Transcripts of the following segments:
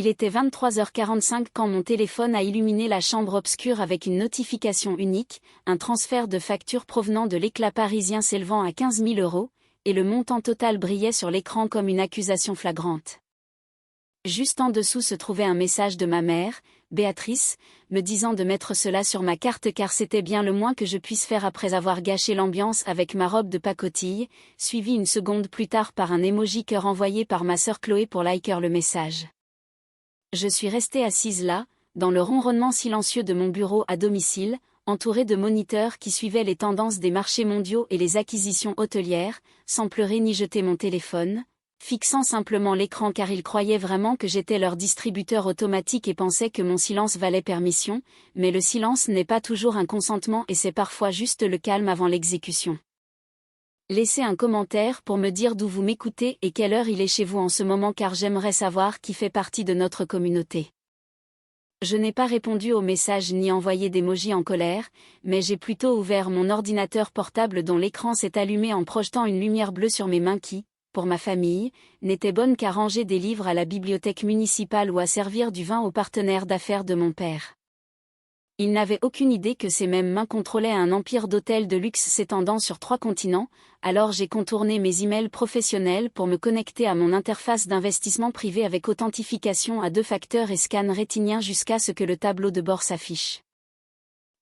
Il était 23h45 quand mon téléphone a illuminé la chambre obscure avec une notification unique, un transfert de facture provenant de l'éclat parisien s'élevant à 15 000 €, et le montant total brillait sur l'écran comme une accusation flagrante. Juste en dessous se trouvait un message de ma mère, Béatrice, me disant de mettre cela sur ma carte car c'était bien le moins que je puisse faire après avoir gâché l'ambiance avec ma robe de pacotille, suivi une seconde plus tard par un emoji cœur envoyé par ma sœur Chloé pour liker le message. Je suis restée assise là, dans le ronronnement silencieux de mon bureau à domicile, entourée de moniteurs qui suivaient les tendances des marchés mondiaux et les acquisitions hôtelières, sans pleurer ni jeter mon téléphone, fixant simplement l'écran car ils croyaient vraiment que j'étais leur distributeur automatique et pensaient que mon silence valait permission, mais le silence n'est pas toujours un consentement et c'est parfois juste le calme avant l'exécution. Laissez un commentaire pour me dire d'où vous m'écoutez et quelle heure il est chez vous en ce moment car j'aimerais savoir qui fait partie de notre communauté. Je n'ai pas répondu au message ni envoyé d'emoji en colère, mais j'ai plutôt ouvert mon ordinateur portable dont l'écran s'est allumé en projetant une lumière bleue sur mes mains qui, pour ma famille, n'était bonne qu'à ranger des livres à la bibliothèque municipale ou à servir du vin aux partenaires d'affaires de mon père. Il n'avait aucune idée que ces mêmes mains contrôlaient un empire d'hôtels de luxe s'étendant sur 3 continents, alors j'ai contourné mes emails professionnels pour me connecter à mon interface d'investissement privé avec authentification à 2 facteurs et scan rétinien jusqu'à ce que le tableau de bord s'affiche.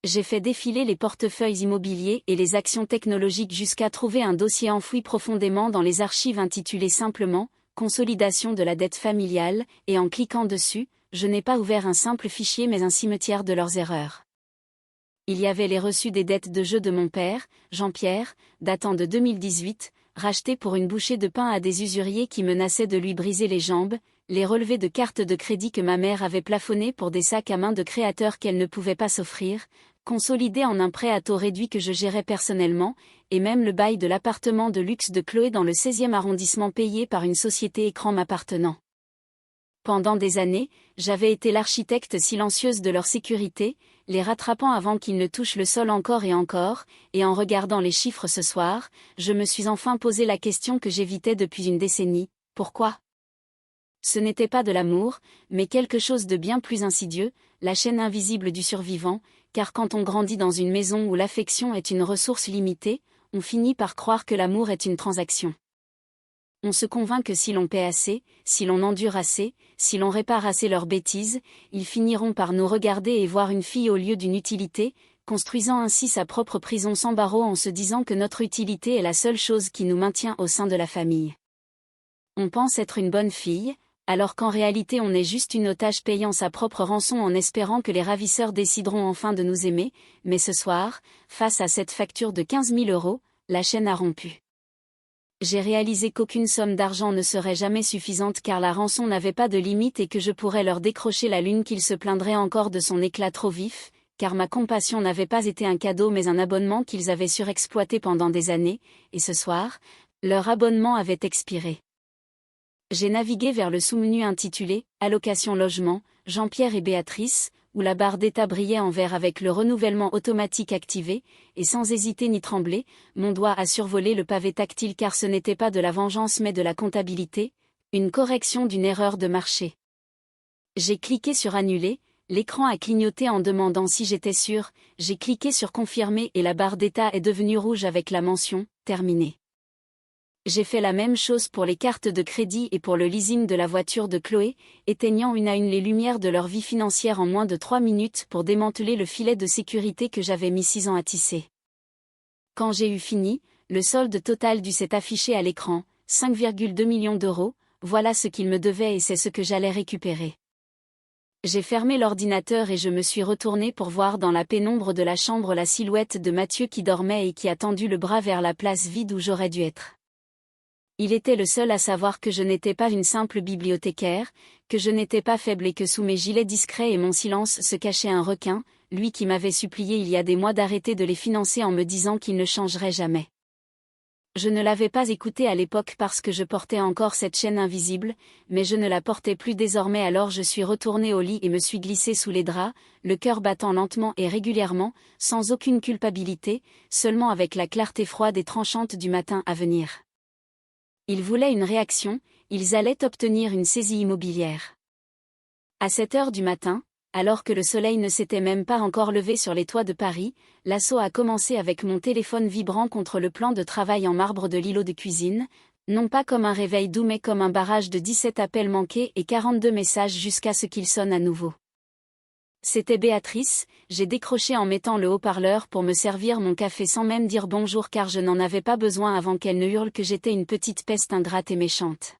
J'ai fait défiler les portefeuilles immobiliers et les actions technologiques jusqu'à trouver un dossier enfoui profondément dans les archives intitulé simplement « Consolidation de la dette familiale » et en cliquant dessus, je n'ai pas ouvert un simple fichier mais un cimetière de leurs erreurs. Il y avait les reçus des dettes de jeu de mon père, Jean-Pierre, datant de 2018, rachetés pour une bouchée de pain à des usuriers qui menaçaient de lui briser les jambes, les relevés de cartes de crédit que ma mère avait plafonnés pour des sacs à main de créateurs qu'elle ne pouvait pas s'offrir, consolidés en un prêt à taux réduit que je gérais personnellement, et même le bail de l'appartement de luxe de Chloé dans le 16e arrondissement payé par une société écran m'appartenant. Pendant des années, j'avais été l'architecte silencieuse de leur sécurité, les rattrapant avant qu'ils ne touchent le sol encore, et en regardant les chiffres ce soir, je me suis enfin posé la question que j'évitais depuis une décennie, pourquoi ? Ce n'était pas de l'amour, mais quelque chose de bien plus insidieux, la chaîne invisible du survivant, car quand on grandit dans une maison où l'affection est une ressource limitée, on finit par croire que l'amour est une transaction. On se convainc que si l'on paie assez, si l'on endure assez, si l'on répare assez leurs bêtises, ils finiront par nous regarder et voir une fille au lieu d'une utilité, construisant ainsi sa propre prison sans barreaux en se disant que notre utilité est la seule chose qui nous maintient au sein de la famille. On pense être une bonne fille, alors qu'en réalité on est juste une otage payant sa propre rançon en espérant que les ravisseurs décideront enfin de nous aimer, mais ce soir, face à cette facture de 15 000 €, la chaîne a rompu. J'ai réalisé qu'aucune somme d'argent ne serait jamais suffisante car la rançon n'avait pas de limite et que je pourrais leur décrocher la lune qu'ils se plaindraient encore de son éclat trop vif, car ma compassion n'avait pas été un cadeau mais un abonnement qu'ils avaient surexploité pendant des années, et ce soir, leur abonnement avait expiré. J'ai navigué vers le sous-menu intitulé « Allocation logement, Jean-Pierre et Béatrice », où la barre d'état brillait en vert avec le renouvellement automatique activé, et sans hésiter ni trembler, mon doigt a survolé le pavé tactile car ce n'était pas de la vengeance mais de la comptabilité, une correction d'une erreur de marché. J'ai cliqué sur annuler, l'écran a clignoté en demandant si j'étais sûre, j'ai cliqué sur confirmer et la barre d'état est devenue rouge avec la mention « Terminé ». J'ai fait la même chose pour les cartes de crédit et pour le leasing de la voiture de Chloé, éteignant une à une les lumières de leur vie financière en moins de 3 minutes pour démanteler le filet de sécurité que j'avais mis 6 ans à tisser. Quand j'ai eu fini, le solde total dut s'être affiché à l'écran, 5,2 millions €, voilà ce qu'il me devait et c'est ce que j'allais récupérer. J'ai fermé l'ordinateur et je me suis retournée pour voir dans la pénombre de la chambre la silhouette de Mathieu qui dormait et qui a tendu le bras vers la place vide où j'aurais dû être. Il était le seul à savoir que je n'étais pas une simple bibliothécaire, que je n'étais pas faible et que sous mes gilets discrets et mon silence se cachait un requin, lui qui m'avait supplié il y a des mois d'arrêter de les financer en me disant qu'il ne changerait jamais. Je ne l'avais pas écouté à l'époque parce que je portais encore cette chaîne invisible, mais je ne la portais plus désormais alors je suis retournée au lit et me suis glissée sous les draps, le cœur battant lentement et régulièrement, sans aucune culpabilité, seulement avec la clarté froide et tranchante du matin à venir. Ils voulaient une réaction, ils allaient obtenir une saisie immobilière. À 7 heures du matin, alors que le soleil ne s'était même pas encore levé sur les toits de Paris, l'assaut a commencé avec mon téléphone vibrant contre le plan de travail en marbre de l'îlot de cuisine, non pas comme un réveil doux mais comme un barrage de 17 appels manqués et 42 messages jusqu'à ce qu'il sonne à nouveau. C'était Béatrice, j'ai décroché en mettant le haut-parleur pour me servir mon café sans même dire bonjour car je n'en avais pas besoin avant qu'elle ne hurle que j'étais une petite peste ingrate et méchante.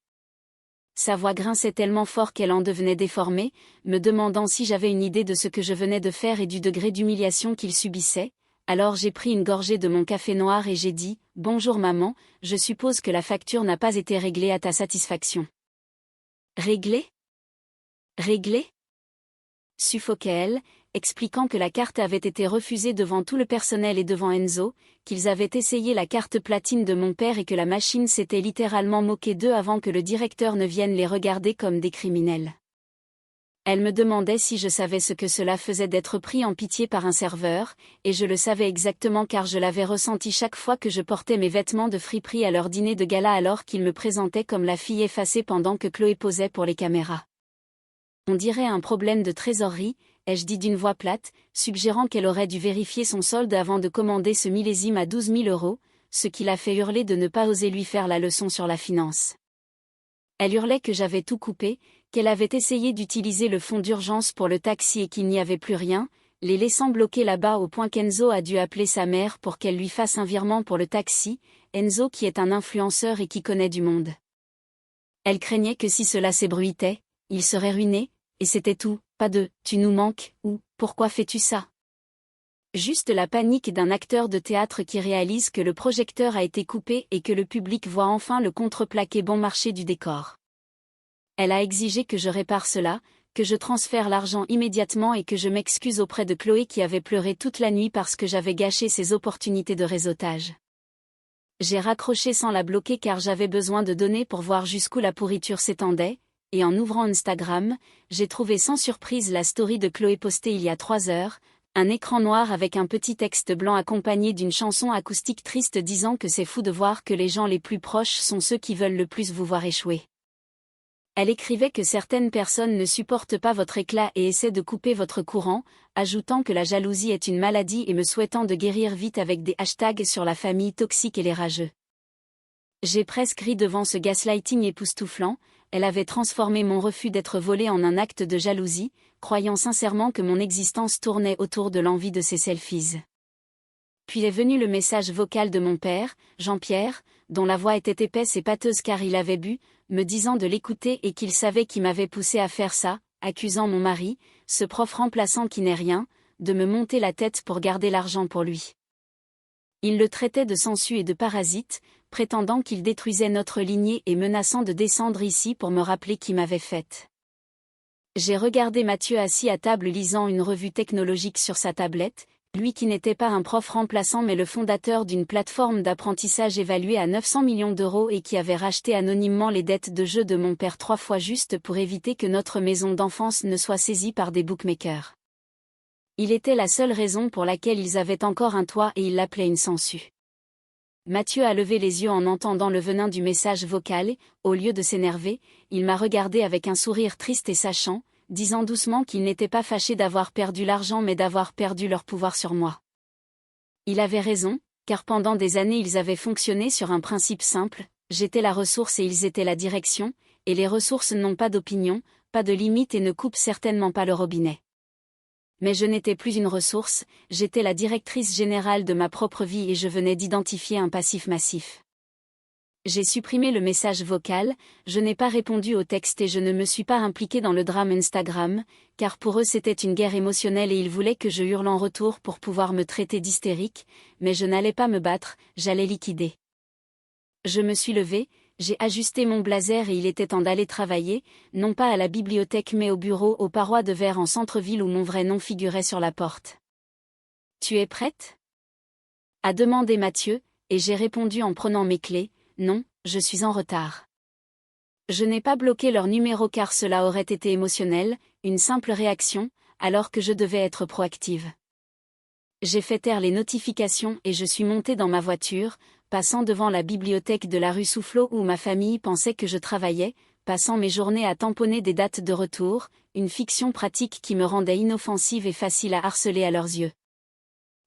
Sa voix grinçait tellement fort qu'elle en devenait déformée, me demandant si j'avais une idée de ce que je venais de faire et du degré d'humiliation qu'il subissait. Alors j'ai pris une gorgée de mon café noir et j'ai dit « Bonjour maman, je suppose que la facture n'a pas été réglée à ta satisfaction. » Réglée ? Réglée ? Suffoquait-elle, expliquant que la carte avait été refusée devant tout le personnel et devant Enzo, qu'ils avaient essayé la carte platine de mon père et que la machine s'était littéralement moquée d'eux avant que le directeur ne vienne les regarder comme des criminels. Elle me demandait si je savais ce que cela faisait d'être pris en pitié par un serveur, et je le savais exactement car je l'avais ressenti chaque fois que je portais mes vêtements de friperie à leur dîner de gala alors qu'ils me présentaient comme la fille effacée pendant que Chloé posait pour les caméras. On dirait un problème de trésorerie, ai-je dit d'une voix plate, suggérant qu'elle aurait dû vérifier son solde avant de commander ce millésime à 12 000 €, ce qui l'a fait hurler de ne pas oser lui faire la leçon sur la finance. Elle hurlait que j'avais tout coupé, qu'elle avait essayé d'utiliser le fonds d'urgence pour le taxi et qu'il n'y avait plus rien, les laissant bloqués là-bas au point qu'Enzo a dû appeler sa mère pour qu'elle lui fasse un virement pour le taxi, Enzo qui est un influenceur et qui connaît du monde. Elle craignait que si cela s'ébruitait, il serait ruiné, et c'était tout, pas de « tu nous manques » ou « pourquoi fais-tu ça ?» Juste la panique d'un acteur de théâtre qui réalise que le projecteur a été coupé et que le public voit enfin le contreplaqué bon marché du décor. Elle a exigé que je répare cela, que je transfère l'argent immédiatement et que je m'excuse auprès de Chloé qui avait pleuré toute la nuit parce que j'avais gâché ses opportunités de réseautage. J'ai raccroché sans la bloquer car j'avais besoin de données pour voir jusqu'où la pourriture s'étendait, et en ouvrant Instagram, j'ai trouvé sans surprise la story de Chloé postée il y a 3 heures, un écran noir avec un petit texte blanc accompagné d'une chanson acoustique triste disant que c'est fou de voir que les gens les plus proches sont ceux qui veulent le plus vous voir échouer. Elle écrivait que certaines personnes ne supportent pas votre éclat et essaient de couper votre courant, ajoutant que la jalousie est une maladie et me souhaitant de guérir vite avec des hashtags sur la famille toxique et les rageux. J'ai presque ri devant ce gaslighting époustouflant. Elle avait transformé mon refus d'être volée en un acte de jalousie, croyant sincèrement que mon existence tournait autour de l'envie de ses selfies. Puis est venu le message vocal de mon père, Jean-Pierre, dont la voix était épaisse et pâteuse car il avait bu, me disant de l'écouter et qu'il savait qui m'avait poussé à faire ça, accusant mon mari, ce prof remplaçant qui n'est rien, de me monter la tête pour garder l'argent pour lui. Il le traitait de sensu et de parasite, prétendant qu'il détruisait notre lignée et menaçant de descendre ici pour me rappeler qui m'avait faite. J'ai regardé Mathieu assis à table lisant une revue technologique sur sa tablette, lui qui n'était pas un prof remplaçant mais le fondateur d'une plateforme d'apprentissage évaluée à 900 millions d'euros et qui avait racheté anonymement les dettes de jeu de mon père 3 fois juste pour éviter que notre maison d'enfance ne soit saisie par des bookmakers. Il était la seule raison pour laquelle ils avaient encore un toit et ils l'appelaient une sangsue. Mathieu a levé les yeux en entendant le venin du message vocal et, au lieu de s'énerver, il m'a regardé avec un sourire triste et sachant, disant doucement qu'il n'était pas fâché d'avoir perdu l'argent mais d'avoir perdu leur pouvoir sur moi. Il avait raison, car pendant des années ils avaient fonctionné sur un principe simple, j'étais la ressource et ils étaient la direction, et les ressources n'ont pas d'opinion, pas de limite et ne coupent certainement pas le robinet. Mais je n'étais plus une ressource, j'étais la directrice générale de ma propre vie et je venais d'identifier un passif massif. J'ai supprimé le message vocal, je n'ai pas répondu au texte et je ne me suis pas impliquée dans le drame Instagram, car pour eux c'était une guerre émotionnelle et ils voulaient que je hurle en retour pour pouvoir me traiter d'hystérique, mais je n'allais pas me battre, j'allais liquider. Je me suis levée, j'ai ajusté mon blazer et il était temps d'aller travailler, non pas à la bibliothèque mais au bureau aux parois de verre en centre-ville où mon vrai nom figurait sur la porte. « Tu es prête ?» a demandé Mathieu, et j'ai répondu en prenant mes clés, « Non, je suis en retard. » Je n'ai pas bloqué leur numéro car cela aurait été émotionnel, une simple réaction, alors que je devais être proactive. J'ai fait taire les notifications et je suis montée dans ma voiture, passant devant la bibliothèque de la rue Soufflot où ma famille pensait que je travaillais, passant mes journées à tamponner des dates de retour, une fiction pratique qui me rendait inoffensive et facile à harceler à leurs yeux.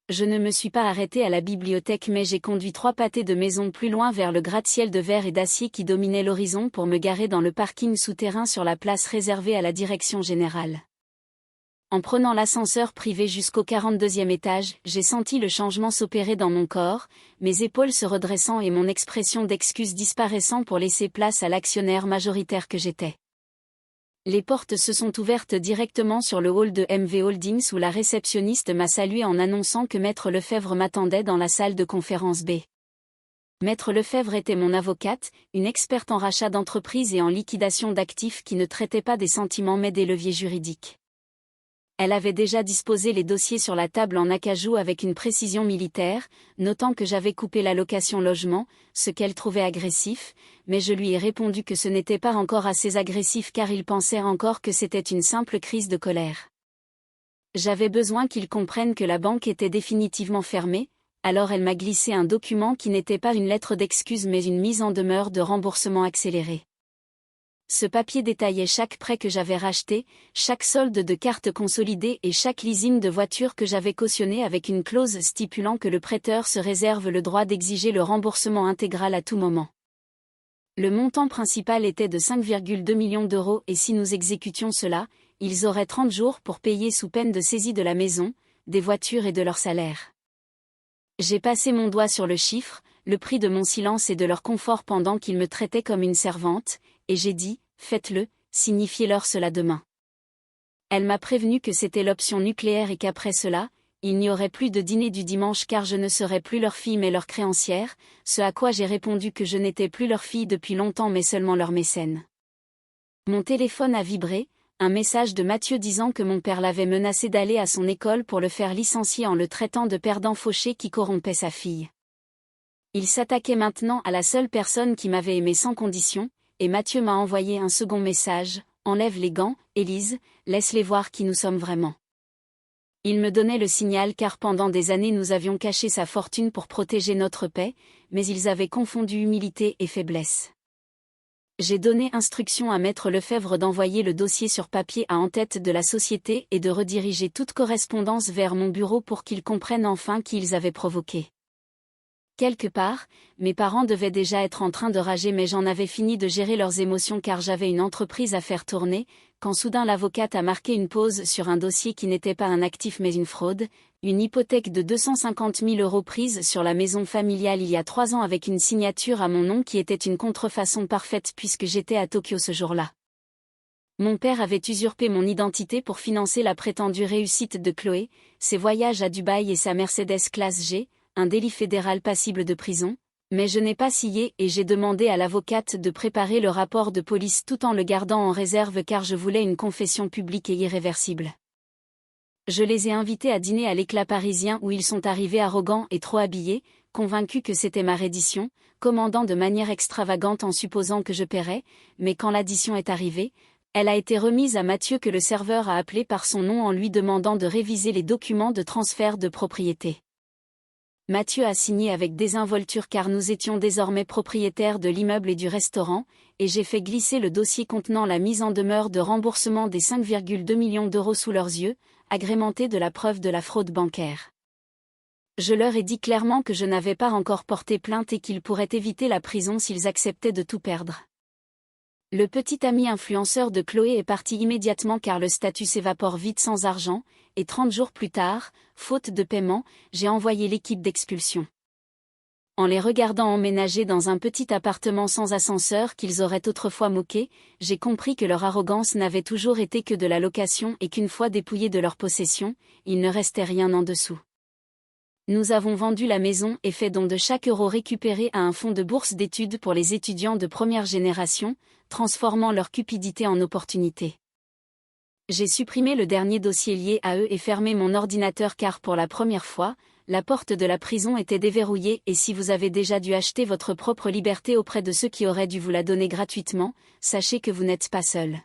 Je ne me suis pas arrêtée à la bibliothèque mais j'ai conduit 3 pâtés de maison plus loin vers le gratte-ciel de verre et d'acier qui dominait l'horizon pour me garer dans le parking souterrain sur la place réservée à la direction générale. En prenant l'ascenseur privé jusqu'au 42e étage, j'ai senti le changement s'opérer dans mon corps, mes épaules se redressant et mon expression d'excuse disparaissant pour laisser place à l'actionnaire majoritaire que j'étais. Les portes se sont ouvertes directement sur le hall de MV Holdings où la réceptionniste m'a salué en annonçant que Maître Lefebvre m'attendait dans la salle de conférence B. Maître Lefebvre était mon avocate, une experte en rachat d'entreprise et en liquidation d'actifs qui ne traitait pas des sentiments mais des leviers juridiques. Elle avait déjà disposé les dossiers sur la table en acajou avec une précision militaire, notant que j'avais coupé l'allocation logement, ce qu'elle trouvait agressif, mais je lui ai répondu que ce n'était pas encore assez agressif car il pensait encore que c'était une simple crise de colère. J'avais besoin qu'il comprenne que la banque était définitivement fermée, alors elle m'a glissé un document qui n'était pas une lettre d'excuse mais une mise en demeure de remboursement accéléré. Ce papier détaillait chaque prêt que j'avais racheté, chaque solde de carte consolidée et chaque leasing de voiture que j'avais cautionné avec une clause stipulant que le prêteur se réserve le droit d'exiger le remboursement intégral à tout moment. Le montant principal était de 5,2 millions d'euros et si nous exécutions cela, ils auraient 30 jours pour payer sous peine de saisie de la maison, des voitures et de leur salaire. J'ai passé mon doigt sur le chiffre, le prix de mon silence et de leur confort pendant qu'ils me traitaient comme une servante, et j'ai dit, faites-le, signifiez-leur cela demain. Elle m'a prévenu que c'était l'option nucléaire et qu'après cela, il n'y aurait plus de dîner du dimanche car je ne serais plus leur fille mais leur créancière, ce à quoi j'ai répondu que je n'étais plus leur fille depuis longtemps mais seulement leur mécène. Mon téléphone a vibré, un message de Mathieu disant que mon père l'avait menacé d'aller à son école pour le faire licencier en le traitant de perdant fauché qui corrompait sa fille. Il s'attaquait maintenant à la seule personne qui m'avait aimé sans condition, et Mathieu m'a envoyé un second message, enlève les gants, Élise, laisse-les voir qui nous sommes vraiment. Il me donnait le signal car pendant des années nous avions caché sa fortune pour protéger notre paix, mais ils avaient confondu humilité et faiblesse. J'ai donné instruction à Maître Lefebvre d'envoyer le dossier sur papier à en-tête de la société et de rediriger toute correspondance vers mon bureau pour qu'ils comprennent enfin qui ils avaient provoqué. Quelque part, mes parents devaient déjà être en train de rager mais j'en avais fini de gérer leurs émotions car j'avais une entreprise à faire tourner, quand soudain l'avocate a marqué une pause sur un dossier qui n'était pas un actif mais une fraude, une hypothèque de 250 000 euros prise sur la maison familiale il y a 3 ans avec une signature à mon nom qui était une contrefaçon parfaite puisque j'étais à Tokyo ce jour-là. Mon père avait usurpé mon identité pour financer la prétendue réussite de Chloé, ses voyages à Dubaï et sa Mercedes classe G, un délit fédéral passible de prison, mais je n'ai pas scié et j'ai demandé à l'avocate de préparer le rapport de police tout en le gardant en réserve car je voulais une confession publique et irréversible. Je les ai invités à dîner à l'Éclat parisien où ils sont arrivés arrogants et trop habillés, convaincus que c'était ma reddition, commandant de manière extravagante en supposant que je paierais, mais quand l'addition est arrivée, elle a été remise à Mathieu que le serveur a appelé par son nom en lui demandant de réviser les documents de transfert de propriété. Mathieu a signé avec désinvolture car nous étions désormais propriétaires de l'immeuble et du restaurant, et j'ai fait glisser le dossier contenant la mise en demeure de remboursement des 5,2 millions d'euros sous leurs yeux, agrémenté de la preuve de la fraude bancaire. Je leur ai dit clairement que je n'avais pas encore porté plainte et qu'ils pourraient éviter la prison s'ils acceptaient de tout perdre. Le petit ami influenceur de Chloé est parti immédiatement car le statut s'évapore vite sans argent, et 30 jours plus tard, faute de paiement, j'ai envoyé l'équipe d'expulsion. En les regardant emménager dans un petit appartement sans ascenseur qu'ils auraient autrefois moqué, j'ai compris que leur arrogance n'avait toujours été que de la location et qu'une fois dépouillés de leur possession, il ne restait rien en dessous. Nous avons vendu la maison et fait don de chaque euro récupéré à un fonds de bourse d'études pour les étudiants de première génération, transformant leur cupidité en opportunité. J'ai supprimé le dernier dossier lié à eux et fermé mon ordinateur car pour la première fois, la porte de la prison était déverrouillée et si vous avez déjà dû acheter votre propre liberté auprès de ceux qui auraient dû vous la donner gratuitement, sachez que vous n'êtes pas seul.